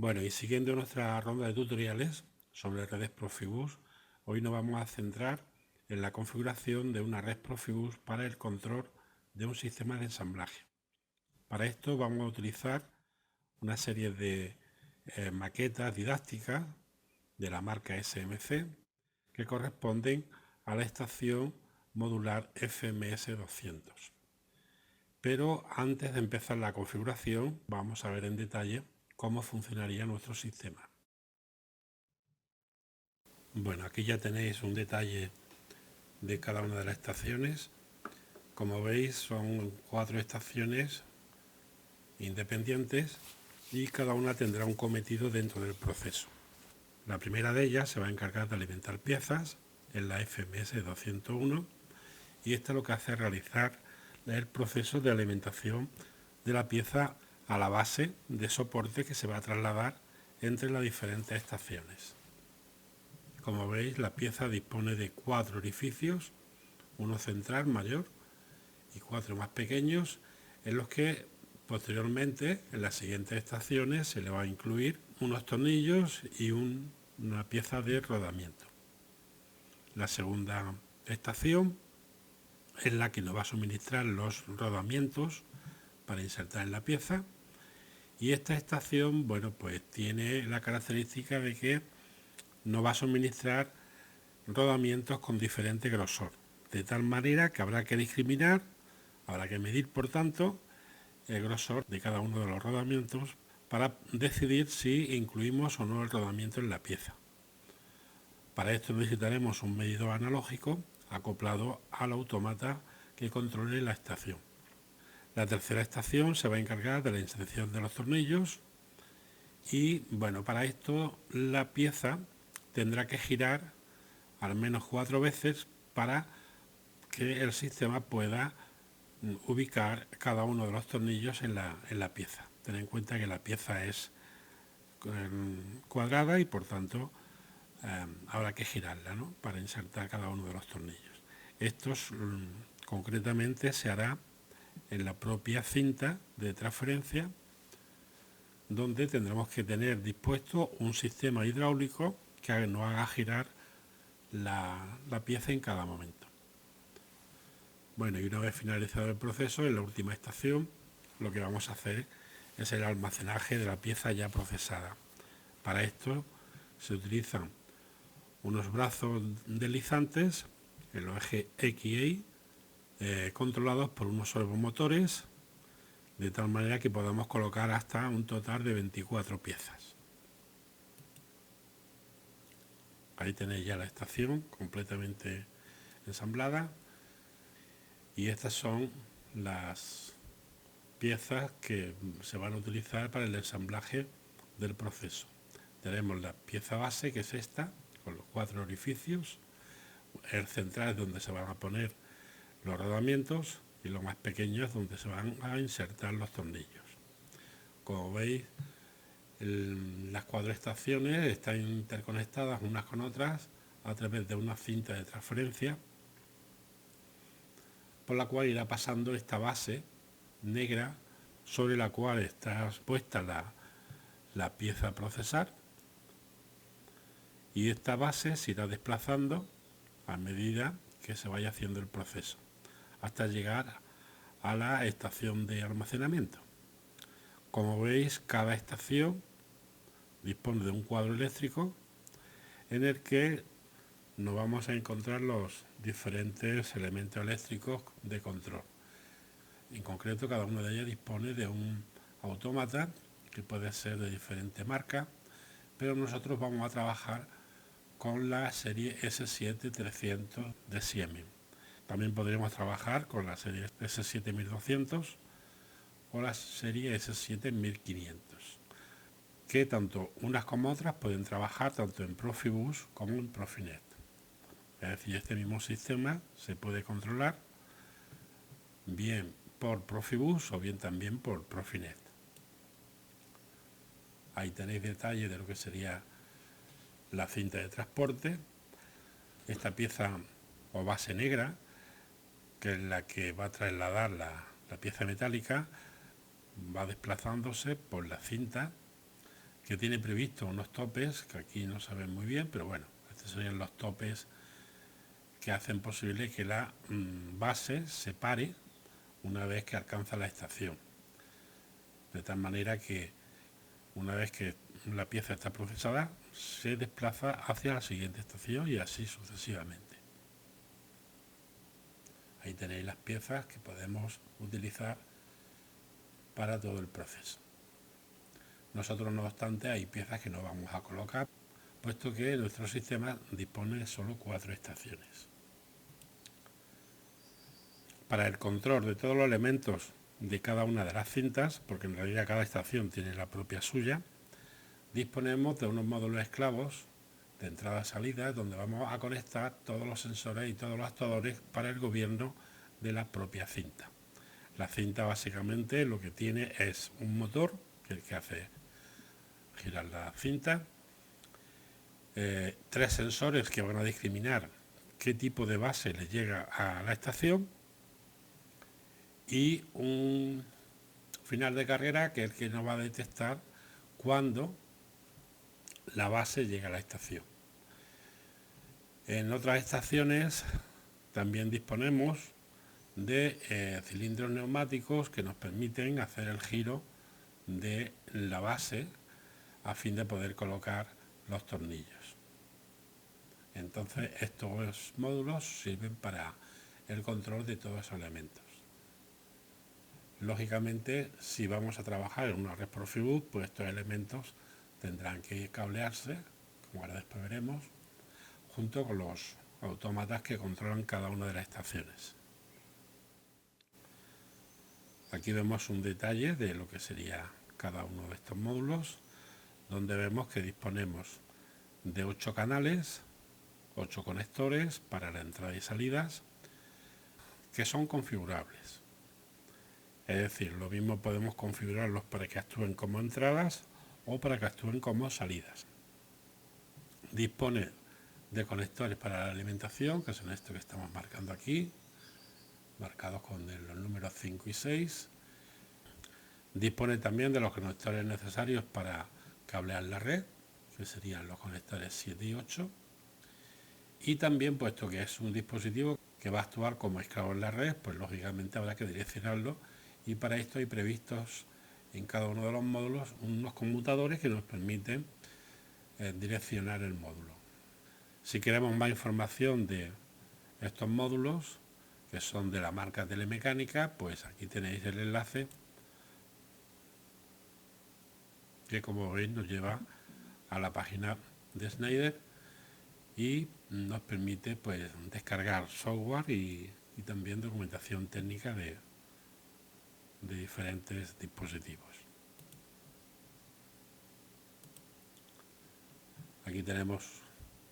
Bueno, y siguiendo nuestra ronda de tutoriales sobre redes Profibus, hoy nos vamos a centrar en la configuración de una red Profibus para el control de un sistema de ensamblaje. Para esto vamos a utilizar una serie de maquetas didácticas de la marca SMC que corresponden a la estación modular FMS 200. Pero antes de empezar la configuración, vamos a ver en detalle cómo funcionaría nuestro sistema. Bueno, aquí ya tenéis un detalle de cada una de las estaciones. Como veis, son 4 estaciones independientes y cada una tendrá un cometido dentro del proceso. La primera de ellas se va a encargar de alimentar piezas en la FMS 201 y esta lo que hace es realizar el proceso de alimentación de la pieza a la base de soporte que se va a trasladar entre las diferentes estaciones. Como veis, la pieza dispone de 4 orificios, uno central mayor y 4 más pequeños, en los que posteriormente en las siguientes estaciones se le va a incluir unos tornillos y una pieza de rodamiento. La segunda estación es la que nos va a suministrar los rodamientos para insertar en la pieza, y esta estación, bueno, pues tiene la característica de que nos va a suministrar rodamientos con diferente grosor, de tal manera que habrá que discriminar, habrá que medir, por tanto, el grosor de cada uno de los rodamientos para decidir si incluimos o no el rodamiento en la pieza. Para esto necesitaremos un medidor analógico acoplado al autómata que controle la estación. La tercera estación se va a encargar de la inserción de los tornillos y, bueno, para esto la pieza tendrá que girar al menos 4 veces para que el sistema pueda ubicar cada uno de los tornillos en la pieza. Ten en cuenta que la pieza es cuadrada y por tanto habrá que girarla, ¿no?, para insertar cada uno de los tornillos. Esto concretamente se hará en la propia cinta de transferencia, donde tendremos que tener dispuesto un sistema hidráulico que nos haga girar la pieza en cada momento. Bueno, y una vez finalizado el proceso, en la última estación, lo que vamos a hacer es el almacenaje de la pieza ya procesada. Para esto se utilizan unos brazos deslizantes en los ejes X y Y, controlados por unos servomotores, de tal manera que podamos colocar hasta un total de 24 piezas. Ahí tenéis ya la estación completamente ensamblada y estas son las piezas que se van a utilizar para el ensamblaje del proceso. Tenemos la pieza base, que es esta, con los 4 orificios. El central es donde se van a poner los rodamientos y lo más pequeño es donde se van a insertar los tornillos. Como veis, las 4 estaciones están interconectadas unas con otras a través de una cinta de transferencia por la cual irá pasando esta base negra sobre la cual está puesta la pieza a procesar, y esta base se irá desplazando a medida que se vaya haciendo el proceso hasta llegar a la estación de almacenamiento. Como veis, cada estación dispone de un cuadro eléctrico en el que nos vamos a encontrar los diferentes elementos eléctricos de control. En concreto, cada una de ellas dispone de un autómata que puede ser de diferente marca, pero nosotros vamos a trabajar con la serie S7300 de Siemens. También podríamos trabajar con la serie S7200 o la serie S7500, que tanto unas como otras pueden trabajar tanto en Profibus como en Profinet. Es decir, este mismo sistema se puede controlar bien por Profibus o bien también por Profinet. Ahí tenéis detalle de lo que sería la cinta de transporte. Esta pieza o base negra, que es la que va a trasladar la pieza metálica, va desplazándose por la cinta que tiene previsto unos topes, que aquí no se ven muy bien, pero bueno, estos serían los topes que hacen posible que la base se pare una vez que alcanza la estación. De tal manera que una vez que la pieza está procesada, se desplaza hacia la siguiente estación y así sucesivamente. Ahí tenéis las piezas que podemos utilizar para todo el proceso. Nosotros, no obstante, hay piezas que no vamos a colocar, puesto que nuestro sistema dispone de solo 4 estaciones. Para el control de todos los elementos de cada una de las cintas, porque en realidad cada estación tiene la propia suya, disponemos de unos módulos esclavos de entrada y salida donde vamos a conectar todos los sensores y todos los actuadores para el gobierno de la propia cinta. La cinta básicamente lo que tiene es un motor, que es el que hace girar la cinta, 3 sensores que van a discriminar qué tipo de base le llega a la estación y un final de carrera que es el que nos va a detectar cuando la base llega a la estación. En otras estaciones también disponemos de cilindros neumáticos que nos permiten hacer el giro de la base a fin de poder colocar los tornillos. Entonces estos módulos sirven para el control de todos esos elementos. Lógicamente, si vamos a trabajar en una red Profibus, pues estos elementos tendrán que cablearse, como ahora después veremos, junto con los autómatas que controlan cada una de las estaciones. Aquí vemos un detalle de lo que sería cada uno de estos módulos, donde vemos que disponemos de 8 canales, 8 conectores para la entrada y salidas, que son configurables. Es decir, lo mismo podemos configurarlos para que actúen como entradas o para que actúen como salidas. Dispone de conectores para la alimentación, que son estos que estamos marcando aquí, marcados con los números 5 y 6. Dispone también de los conectores necesarios para cablear la red, que serían los conectores 7 y 8. Y también, puesto que es un dispositivo que va a actuar como esclavo en la red, pues lógicamente habrá que direccionarlo, y para esto hay previstos en cada uno de los módulos unos conmutadores que nos permiten direccionar el módulo. Si queremos más información de estos módulos, que son de la marca Telemecánica, pues aquí tenéis el enlace que, como veis, nos lleva a la página de Schneider y nos permite pues descargar software y también documentación técnica de diferentes dispositivos. Aquí tenemos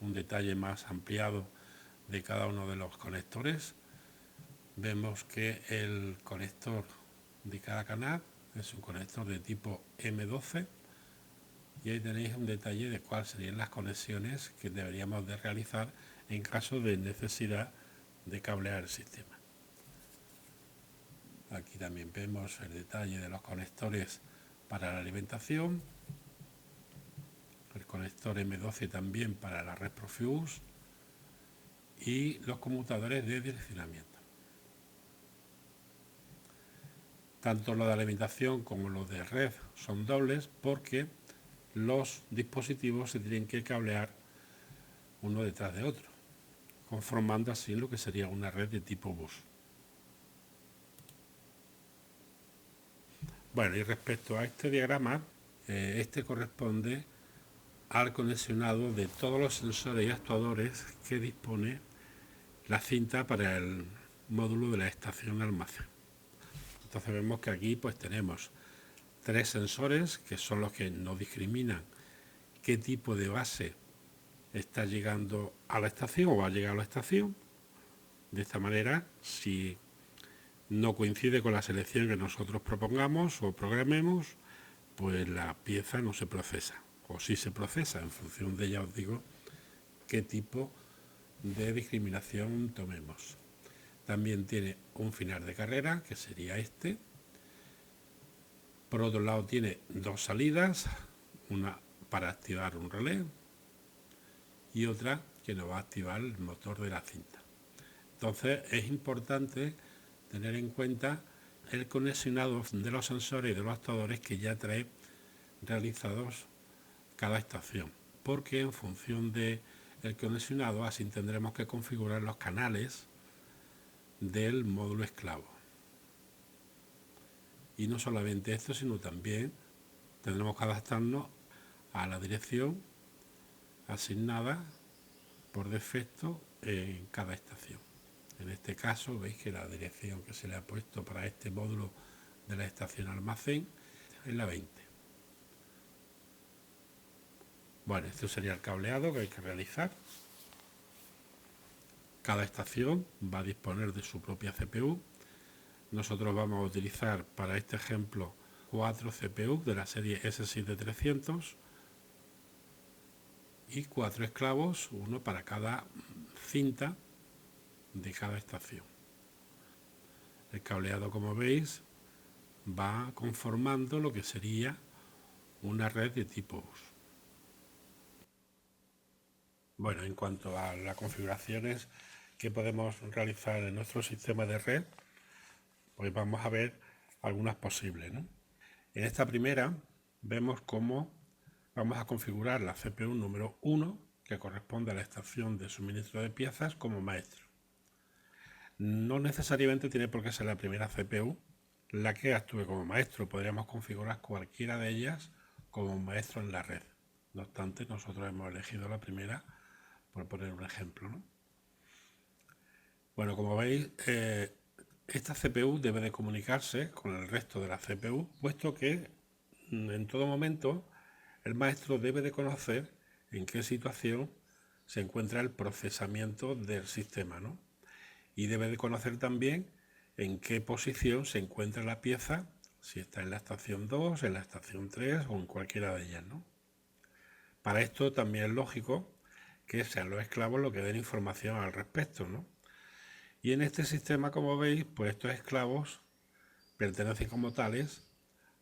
un detalle más ampliado de cada uno de los conectores. Vemos que el conector de cada canal es un conector de tipo M12 y ahí tenéis un detalle de cuáles serían las conexiones que deberíamos de realizar en caso de necesidad de cablear el sistema. Aquí también vemos el detalle de los conectores para la alimentación, el conector M12 también para la red Profibus y los conmutadores de direccionamiento. Tanto los de alimentación como los de red son dobles porque los dispositivos se tienen que cablear uno detrás de otro, conformando así lo que sería una red de tipo bus. Bueno, y respecto a este diagrama, este corresponde al conexionado de todos los sensores y actuadores que dispone la cinta para el módulo de la estación almacén. Entonces vemos que aquí pues tenemos 3 sensores que son los que nos discriminan qué tipo de base está llegando a la estación o va a llegar a la estación. De esta manera, si no coincide con la selección que nosotros propongamos o programemos, pues la pieza no se procesa. O sí se procesa, en función de, ya os digo, qué tipo de discriminación tomemos. También tiene un final de carrera, que sería este. Por otro lado tiene 2 salidas, una para activar un relé y otra que nos va a activar el motor de la cinta. Entonces es importante tener en cuenta el conexionado de los sensores y de los actuadores que ya trae realizados cada estación, porque en función del conexionado así tendremos que configurar los canales del módulo esclavo. Y no solamente esto, sino también tendremos que adaptarnos a la dirección asignada por defecto en cada estación. En este caso veis que la dirección que se le ha puesto para este módulo de la estación almacén es la 20. Bueno, esto sería el cableado que hay que realizar. Cada estación va a disponer de su propia CPU. Nosotros vamos a utilizar para este ejemplo 4 CPU de la serie S7300 y 4 esclavos, uno para cada cinta de cada estación. El cableado, como veis, va conformando lo que sería una red de tipo bus. Bueno, en cuanto a las configuraciones que podemos realizar en nuestro sistema de red, pues vamos a ver algunas posibles, ¿no? En esta primera vemos cómo vamos a configurar la CPU número 1, que corresponde a la estación de suministro de piezas, como maestro. No necesariamente tiene por qué ser la primera CPU la que actúe como maestro. Podríamos configurar cualquiera de ellas como maestro en la red. No obstante, nosotros hemos elegido la primera por poner un ejemplo, ¿no? Bueno, como veis, esta CPU debe de comunicarse con el resto de la CPU, puesto que en todo momento el maestro debe de conocer en qué situación se encuentra el procesamiento del sistema, ¿no? Y debe de conocer también en qué posición se encuentra la pieza, si está en la estación 2, en la estación 3 o en cualquiera de ellas, ¿no? Para esto también es lógico que sean los esclavos los que den información al respecto, ¿no? Y en este sistema, como veis, pues estos esclavos pertenecen como tales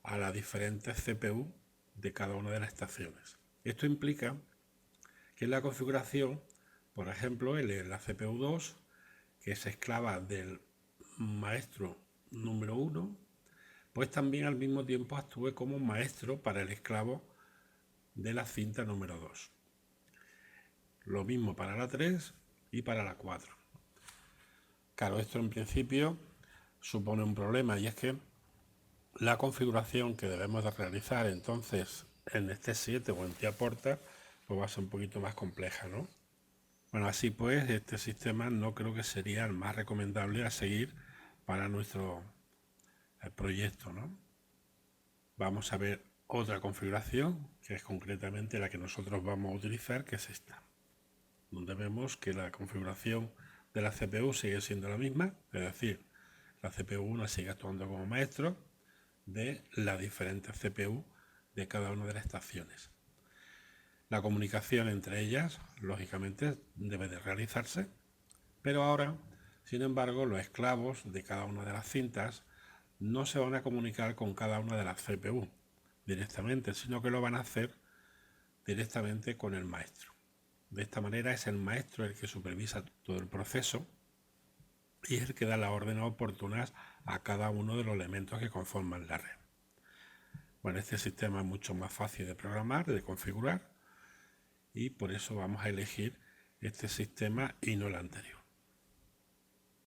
a las diferentes CPU de cada una de las estaciones. Esto implica que en la configuración, por ejemplo, la CPU 2, que es esclava del maestro número 1, pues también al mismo tiempo actúe como maestro para el esclavo de la cinta número 2. Lo mismo para la 3 y para la 4. Claro, esto en principio supone un problema, y es que la configuración que debemos de realizar entonces en este 7 o en TIA Porta pues va a ser un poquito más compleja, ¿no? Bueno, así pues, este sistema no creo que sería el más recomendable a seguir para nuestro proyecto, ¿no? Vamos a ver otra configuración, que es concretamente la que nosotros vamos a utilizar, que es esta, donde vemos que la configuración de la CPU sigue siendo la misma, es decir, la CPU 1 sigue actuando como maestro de las diferentes CPU de cada una de las estaciones. La comunicación entre ellas, lógicamente, debe de realizarse, pero ahora, sin embargo, los esclavos de cada una de las cintas no se van a comunicar con cada una de las CPU directamente, sino que lo van a hacer directamente con el maestro. De esta manera es el maestro el que supervisa todo el proceso y es el que da las órdenes oportunas a cada uno de los elementos que conforman la red. Bueno, este sistema es mucho más fácil de programar, de configurar, y por eso vamos a elegir este sistema y no el anterior.